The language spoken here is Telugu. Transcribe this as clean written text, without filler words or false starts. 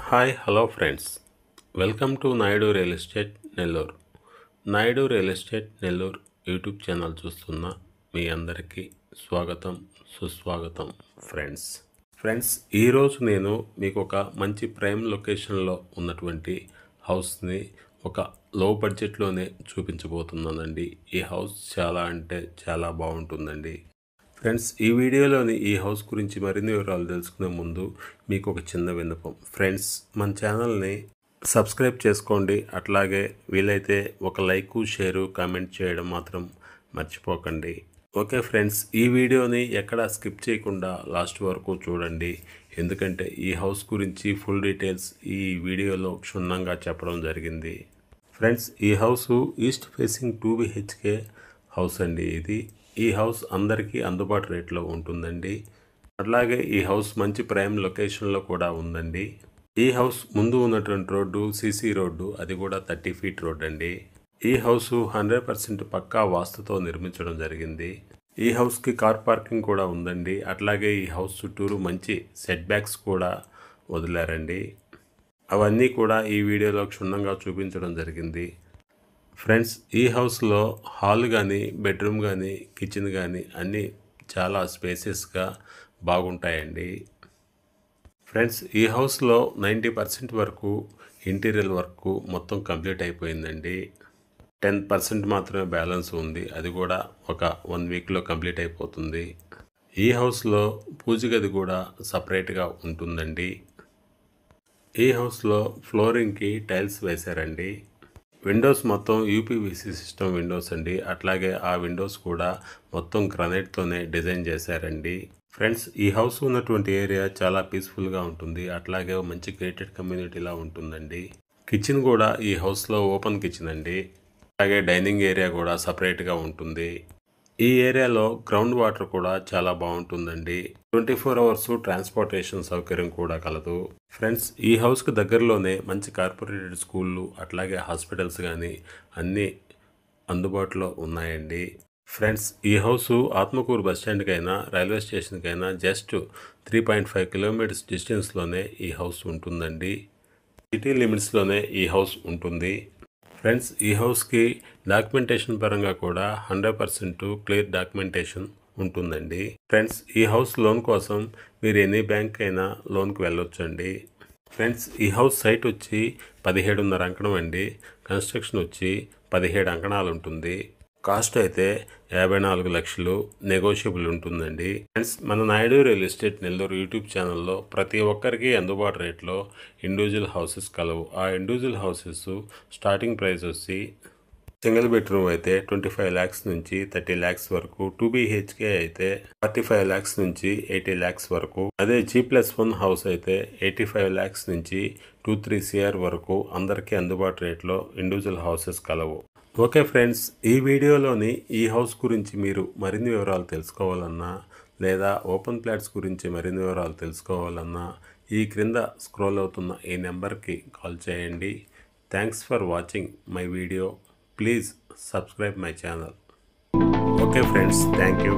Hi hello friends, welcome to Naidu real estate Nellore. Naidu real estate Nellore YouTube channel చూస్తున్న మీ అందరికీ స్వాగతం, సుస్వాగతం ఫ్రెండ్స్. ఈరోజు నేను మీకు ఒక మంచి ప్రైమ్ లొకేషన్లో ఉన్నటువంటి హౌస్ని ఒక లో బడ్జెట్లోనే చూపించబోతున్నానండి. ఈ హౌస్ చాలా అంటే చాలా బాగుంటుందండి. ఫ్రెండ్స్, ఈ వీడియోలోని ఈ హౌస్ గురించి మరిన్ని వివరాలు తెలుసుకునే ముందు మీకు ఒక చిన్న విన్నపం. ఫ్రెండ్స్, మన ఛానల్ని సబ్స్క్రైబ్ చేసుకోండి. అట్లాగే వీలైతే ఒక లైక్, షేరు, కామెంట్ చేయడం మాత్రం మర్చిపోకండి. ఓకే ఫ్రెండ్స్, ఈ వీడియోని ఎక్కడా స్కిప్ చేయకుండా లాస్ట్ వరకు చూడండి. ఎందుకంటే ఈ హౌస్ గురించి ఫుల్ డీటెయిల్స్ ఈ వీడియోలో క్షుణ్ణంగా చెప్పడం జరిగింది. ఫ్రెండ్స్, ఈ house east facing 2 BHK house అండి. ఈ హౌస్ అందరికీ అందుబాటు రేట్లో ఉంటుందండి. అలాగే ఈ హౌస్ మంచి ప్రైమ్ లొకేషన్లో కూడా ఉందండి. ఈ హౌస్ ముందు ఉన్నటువంటి రోడ్డు సీసీ రోడ్డు, అది కూడా 30 feet రోడ్ అండి. ఈ హౌస్ 100% పక్కా వాస్తుతో నిర్మించడం జరిగింది. ఈ హౌస్కి కార్ పార్కింగ్ కూడా ఉందండి. అట్లాగే ఈ హౌస్ చుట్టూరు మంచి సెట్ బ్యాక్స్ కూడా వదిలారండి. అవన్నీ కూడా ఈ వీడియోలో క్షుణ్ణంగా చూపించడం జరిగింది. ఫ్రెండ్స్, ఈ హౌస్లో హాల్ కానీ, బెడ్రూమ్ కానీ, కిచెన్ కానీ అన్నీ చాలా స్పేసియస్గా బాగుంటాయండి. ఫ్రెండ్స్, ఈ హౌస్లో 90% వరకు ఇంటీరియర్ వర్క్ మొత్తం కంప్లీట్ అయిపోయిందండి. 10% మాత్రమే బ్యాలెన్స్ ఉంది. అది కూడా ఒక 1 weekలో కంప్లీట్ అయిపోతుంది. ఈ హౌస్లో పూజ గది కూడా సపరేట్గా ఉంటుందండి. ఈ హౌస్లో ఫ్లోరింగ్కి టైల్స్ వేశారండి. విండోస్ మొత్తం యూపీవీసీ సిస్టమ్ విండోస్ అండి. అట్లాగే ఆ విండోస్ కూడా మొత్తం గ్రానైట్తోనే డిజైన్ చేశారండి. ఫ్రెండ్స్, ఈ హౌస్ ఉన్నటువంటి ఏరియా చాలా పీస్ఫుల్గా ఉంటుంది. అట్లాగే మంచి గేటెడ్ కమ్యూనిటీలా ఉంటుందండి. కిచెన్ కూడా ఈ హౌస్లో ఓపెన్ కిచెన్ అండి. అలాగే డైనింగ్ ఏరియా కూడా సపరేట్గా ఉంటుంది. ఈ ఏరియాలో గ్రౌండ్ వాటర్ కూడా చాలా బాగుంటుందండి. 24 hours ట్రాన్స్పోర్టేషన్ సౌకర్యం కూడా కలదు. ఫ్రెండ్స్, ఈ హౌస్కి దగ్గరలోనే మంచి కార్పొరేటెడ్ స్కూళ్ళు, అట్లాగే హాస్పిటల్స్ కానీ అన్నీ అందుబాటులో ఉన్నాయండి. ఫ్రెండ్స్, ఈ హౌస్ ఆత్మకూరు బస్ స్టాండ్కైనా, రైల్వే స్టేషన్కైనా జస్ట్ 3.5 kilometers డిస్టెన్స్లోనే ఈ హౌస్ ఉంటుందండి. సిటీ లిమిట్స్లోనే ఈ హౌస్ ఉంటుంది. ఫ్రెండ్స్, ఈ హౌస్కి డాక్యుమెంటేషన్ పరంగా కూడా 100% క్లియర్ డాక్యుమెంటేషన్ ఉంటుందండి. ఫ్రెండ్స్, ఈ హౌస్ లోన్ కోసం మీరు ఎనీ బ్యాంక్ అయినా లోన్కి వెళ్ళొచ్చండి. ఫ్రెండ్స్, ఈ హౌస్ సైట్ వచ్చి 17.5 అంకణం అండి. కన్స్ట్రక్షన్ వచ్చి 17 అంకణాలు ఉంటుంది. కాస్ట్ అయితే 54 లక్షలు, నెగోషియబుల్ ఉంటుందండి. ఫ్రెండ్స్, మన Naidu real estate Nellore YouTube ఛానల్లో ప్రతి ఒక్కరికి అందుబాటు రేట్లో ఇండివిజువల్ హౌసెస్ కలవు. ఆ ఇండివిజువల్ హౌసెస్ స్టార్టింగ్ ప్రైస్ వచ్చి సింగిల్ బెడ్రూమ్ అయితే 25 lakhs నుంచి 30 lakhs వరకు, 2 BHK అయితే 45 lakhs నుంచి 80 lakhs వరకు, అదే G+1 హౌస్ అయితే 85 lakhs నుంచి 2-3 crore వరకు అందరికీ అందుబాటు రేట్లో ఇండివిజువల్ హౌసెస్ కలవు. ఓకే ఫ్రెండ్స్, ఈ వీడియోలోని ఈ హౌస్ గురించి మీరు మరిన్ని వివరాలు తెలుసుకోవాలన్నా, లేదా ఓపెన్ ప్లాట్స్ గురించి మరిన్ని వివరాలు తెలుసుకోవాలన్నా ఈ క్రింద స్క్రోల్ అవుతున్న ఈ నెంబర్కి కాల్ చేయండి. Thanks for watching my video. Please subscribe my channel. Okay friends, thank you.